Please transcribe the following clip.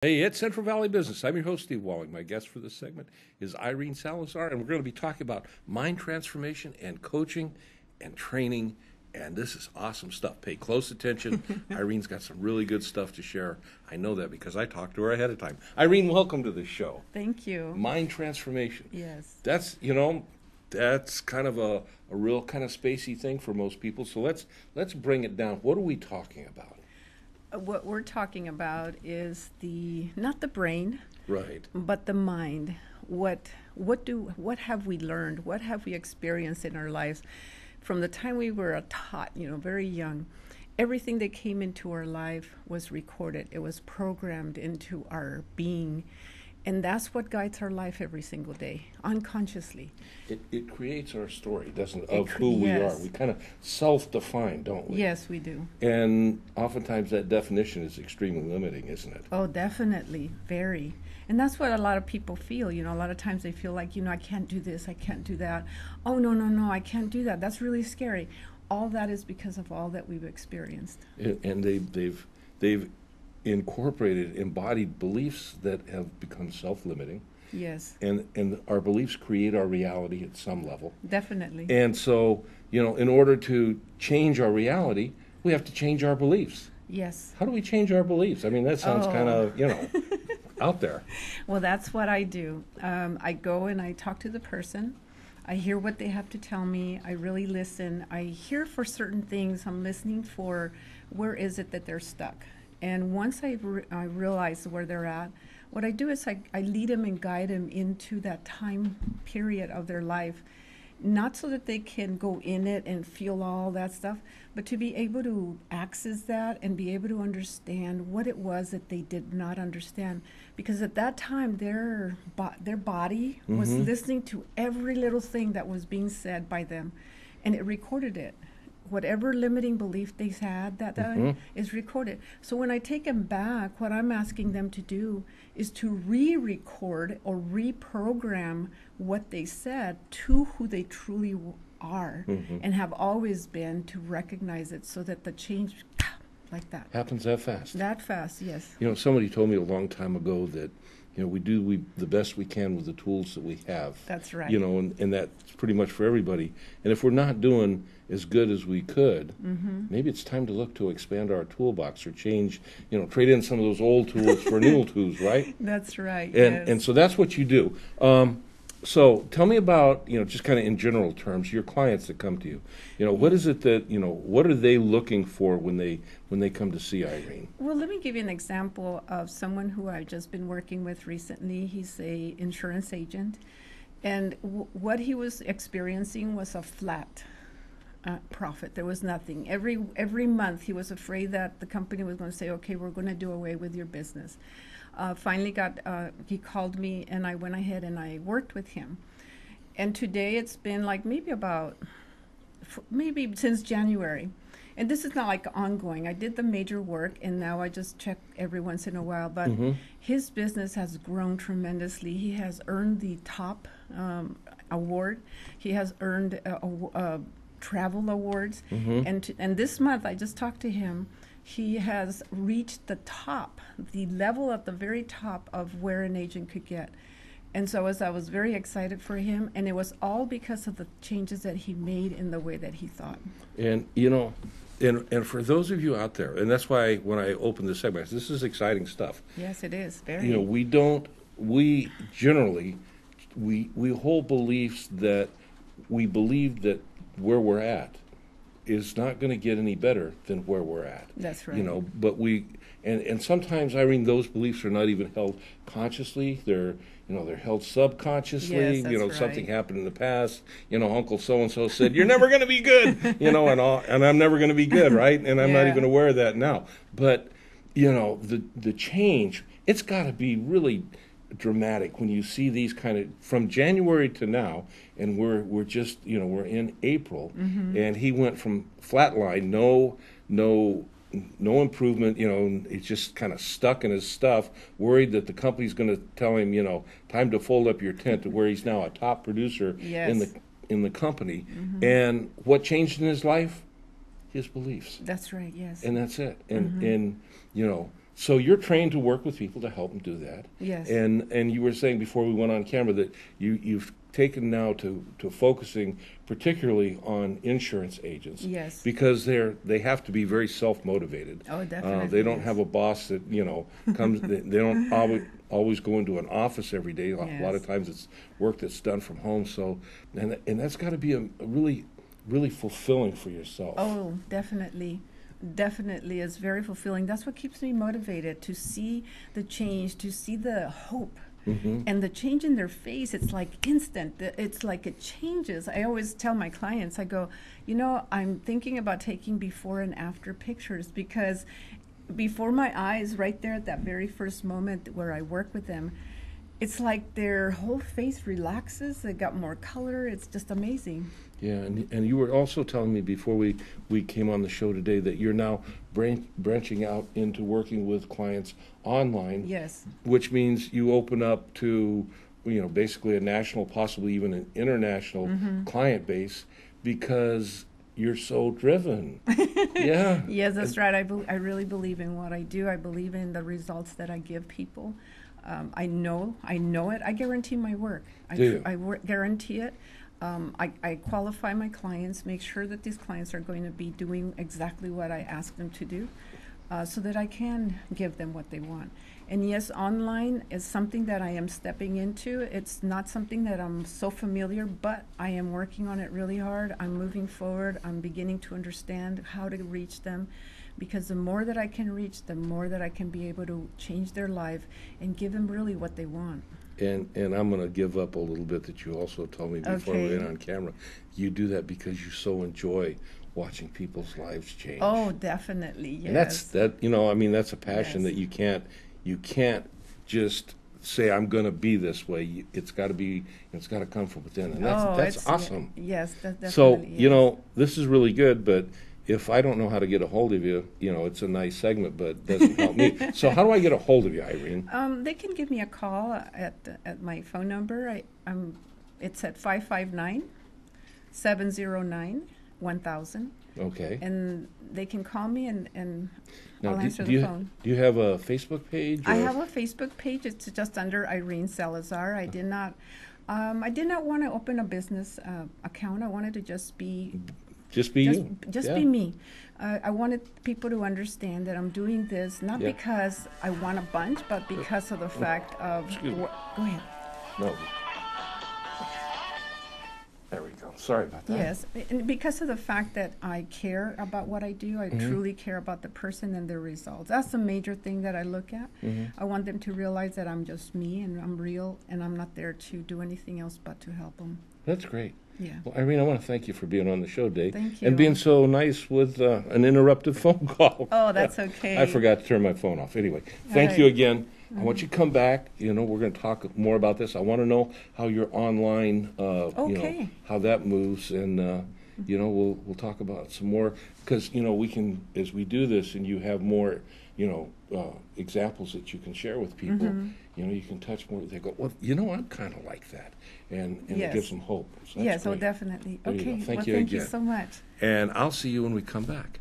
Hey, it's Central Valley Business. I'm your host, Steve Walling. My guest for this segment is Irene Salazar, and we're going to be talking about mind transformation and coaching and training, and this is awesome stuff. Pay close attention. Irene's got some really good stuff to share. I know that because I talked to her ahead of time. Irene, welcome to the show. Thank you. Mind transformation. Yes. That's kind of a real kind of spacey thing for most people, so let's bring it down. What are we talking about? What we're talking about is not the brain, Right. but the mind. What have we learned? What have we experienced in our lives from the time we were taught, very young? Everything that came into our life was recorded. It was programmed into our being. And that's what guides our life every single day, unconsciously. It creates our story, doesn't it, of who we are. We kind of self-define, don't we? Yes, we do. And oftentimes that definition is extremely limiting, isn't it? Oh, definitely, very. And that's what a lot of people feel. A lot of times they feel like, I can't do this, I can't do that. Oh, no, I can't do that. That's really scary. All that is because of all that we've experienced. And they've incorporated embodied beliefs that have become self-limiting. Yes. And our beliefs create our reality at some level. Definitely. And so, in order to change our reality, we have to change our beliefs. Yes. How do we change our beliefs? I mean, that sounds kind of, out there. Well, that's what I do. I go and I talk to the person. I hear what they have to tell me. I really listen. I hear for certain things. I'm listening for where is it that they're stuck. And once I realize where they're at, what I do is I lead them and guide them into that time period of their life, not so that they can go in it and feel all that stuff, but to be able to access that and be able to understand what it was that they did not understand. Because at that time, their body was listening to every little thing that was being said by them, and it recorded it. Whatever limiting belief they had that time is recorded. So when I take them back, what I'm asking them to do is to re-record or reprogram what they said to who they truly are and have always been, to recognize it so that the change like that happens that fast. That fast, yes. Somebody told me a long time ago that we do the best we can with the tools that we have. That's right. And that's pretty much for everybody. And if we're not doing as good as we could, maybe it's time to look to expand our toolbox or change, trade in some of those old tools for new tools, right? That's right. And so that's what you do. So tell me about, just kind of in general terms, your clients that come to you. What is it that, what are they looking for when they come to see Irene? Well, let me give you an example of someone who I've just been working with recently. He's a insurance agent, and what he was experiencing was a flat profit. There was nothing. Every month he was afraid that the company was going to say, okay, we're going to do away with your business. Finally he called me, and I went ahead and I worked with him. And today it's been like maybe since January. And this is not like ongoing. I did the major work, and now I just check every once in a while. But his business has grown tremendously. He has earned the top award. He has earned travel awards. And this month, I just talked to him. He has reached the top, the level at the very top of where an agent could get. And so I was very excited for him, and it was all because of the changes that he made in the way that he thought. And, and for those of you out there, and that's why when I opened this segment, this is exciting stuff. Yes, it is. Very. We generally hold beliefs that we believe that where we're at is not going to get any better than where we're at. That's right. But and sometimes, Irene, those beliefs are not even held consciously. They're held subconsciously. Yes, that's right. Something happened in the past. Uncle so-and-so said, "You're never going to be good." And I'm never going to be good, right? And I'm not even aware of that now. But the change, it's got to be really dramatic when you see these kind of, from January to now, and we're just we're in April, and he went from flatline, no improvement, he's just kind of stuck in his stuff, worried that the company's going to tell him, time to fold up your tent, to where he's now a top producer in the company. And what changed in his life? His beliefs. That's right, yes. And that's it. And So you're trained to work with people to help them do that. Yes. And you were saying before we went on camera that you've taken now to focusing particularly on insurance agents. Yes. Because they have to be very self-motivated. Oh, definitely. They don't have a boss that, comes, they don't always go into an office every day. A lot of times it's work that's done from home. So, and that's got to be a really, really fulfilling for yourself. Oh, definitely. Definitely. It's very fulfilling. That's what keeps me motivated, to see the change, to see the hope. Mm-hmm. And the change in their face, it's like instant. It's like it changes. I always tell my clients, I go, I'm thinking about taking before and after pictures, because before my eyes, right there at that very first moment where I work with them, it's like their whole face relaxes. They got more color. It's just amazing. Yeah, and you were also telling me before we came on the show today that you're now branching out into working with clients online. Yes. Which means you open up to, basically a national, possibly even an international client base, because you're so driven. Yeah. Yes, that's right. I really believe in what I do. I believe in the results that I give people. I know it. I guarantee my work. I guarantee it. I qualify my clients, make sure that these clients are going to be doing exactly what I ask them to do, so that I can give them what they want. And yes, online is something that I am stepping into. It's not something that I'm so familiar, but I am working on it really hard. I'm moving forward. I'm beginning to understand how to reach them, because the more that I can reach, the more that I can be able to change their life and give them really what they want. And I'm going to give up a little bit that you also told me before we went on camera. You do that because you so enjoy watching people's lives change. Oh, definitely, yes. And that's a passion that you can't just say, I'm going to be this way. It's got to come from within, and that's awesome. Yes, that's definitely. So this is really good, but if I don't know how to get a hold of you, it's a nice segment, but it doesn't help me. So how do I get a hold of you, Irene? They can give me a call at my phone number. It's at 559-709-1000. Okay. And they can call me and now, I'll answer the phone. Do you have a Facebook page? I have a Facebook page. It's just under Irene Salazar. I did not want to open a business account. I wanted to just be you. Just be me. I wanted people to understand that I'm doing this not because I want a bunch, but because of the fact of... Go ahead. No. There we go. Sorry about that. Yes, and because of the fact that I care about what I do, I truly care about the person and their results. That's the major thing that I look at. I want them to realize that I'm just me and I'm real, and I'm not there to do anything else but to help them. That's great. Yeah. Well, Irene, I want to thank you for being on the show today. Thank you. And being so nice with an interrupted phone call. Oh, that's okay. I forgot to turn my phone off. Anyway, thank you again. I want you to come back. We're going to talk more about this. I want to know how your online, how that moves. And, we'll talk about some more. Because, we can, as we do this and you have more, examples that you can share with people, you can touch more. They go, well, I'm kind of like that. And it gives them hope. So yes, great. Definitely. There okay. Thank you again. Thank you so much. And I'll see you when we come back.